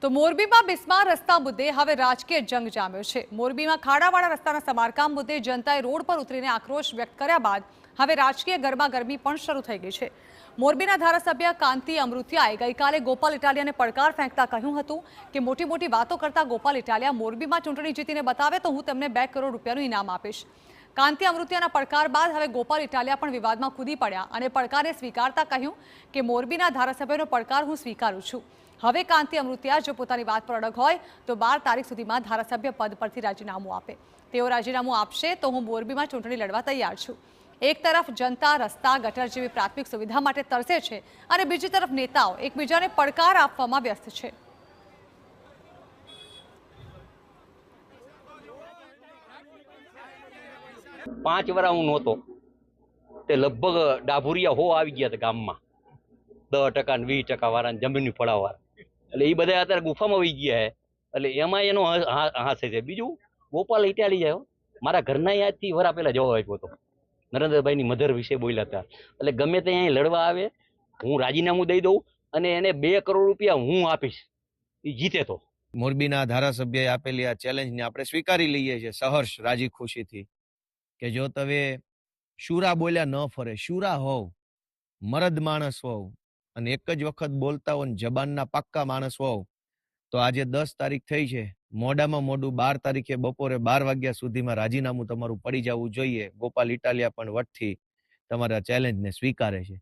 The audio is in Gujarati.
તો મોરબીમાં બિસ્માર રસ્તા મુદ્દે હવે રાજકીય જંગ જામ્યો છે। મોરબીમાં ખાડાવાળા રસ્તાના સમારકામ મુદ્દે જનતાએ રોડ પર ઉતરીને આક્રોશ વ્યક્ત કર્યા બાદ હવે રાજકીય ગરમાગરમી પણ શરૂ થઈ ગઈ છે। મોરબીના ધારાસભ્ય કાંતિ અમૃતિયાએ ગઈકાલે ગોપાલ ઇટાલિયાને પડકાર ફેંકતા કહ્યું હતું કે મોટી મોટી વાતો કરતા ગોપાલ ઇટાલિયા મોરબીમાં ચૂંટણી જીતીને બતાવે તો હું તેમને 2 કરોડ રૂપિયાનું ઇનામ આપીશ। કાંતિ અમૃતિયાના પડકાર બાદ હવે ગોપાલ ઇટાલિયા પણ વિવાદમાં કૂદી પડ્યા અને પડકારને સ્વીકારતા કહ્યું કે મોરબીના ધારાસભ્યનો પડકાર હું સ્વીકારું છું। હવે કાંતિ અમૃતિયા જો પોતાની વાત પર અડગ હોય તો 12 તારીખ સુધીમાં ધારાસભ્ય પદ પરથી રાજીનામું આપે। તેઓ રાજીનામું આપશે તો હું મોરબીમાં ચૂંટણી લડવા તૈયાર છું। એક તરફ જનતા રસ્તા ગટર જેવી પ્રાથમિક સુવિધા માટે તરસે છે અને બીજી તરફ નેતાઓ એકબીજાને પડકાર આપવામાં વ્યસ્ત છે। પાંચ વાર હું નહોતો તે લગભગ ડાભુરિયા હો આવી ગયા હતા ગામમાં 10% ને 20% વાળાને જમીનની ફળાવાર એટલે એ બધા અત્યારે ગુફામાં વહી ગયા છે એટલે એમાં એનો હાસે છે। બીજું ગોપાલ ઇટાલી જાય મારા ઘરના યાદથી વરા પહેલા જવાબ આપ્યો હતો નરેન્દ્રભાઈની મધર વિશે બોલ્યા હતા એટલે ગમે તે અહીં લડવા આવે હું રાજીનામું દઈ દઉં અને એને 2 કરોડ રૂપિયા હું આપીશ એ જીતે તો। મોરબીના ધારાસભ્યએ આપેલી આ ચેલેન્જને આપણે સ્વીકારી લઈએ છીએ સહર્ષ રાજી ખુશીથી કે જો તમે શુરા બોલ્યા ન ફરે, શુરા હોવ, મરદ માણસ હોવ અને એક જ વખત બોલતા હો ને જબાનના પાક્કા માણસ હોવ તો આજે 10 તારીખ થઈ છે, મોડામાં મોડું 12 તારીખે બપોરે 12 વાગ્યા સુધીમાં રાજીનામું તમારું પડી જવું જોઈએ। ગોપાલ ઇટાલિયા પણ વટથી તમારા ચેલેન્જને સ્વીકારે છે।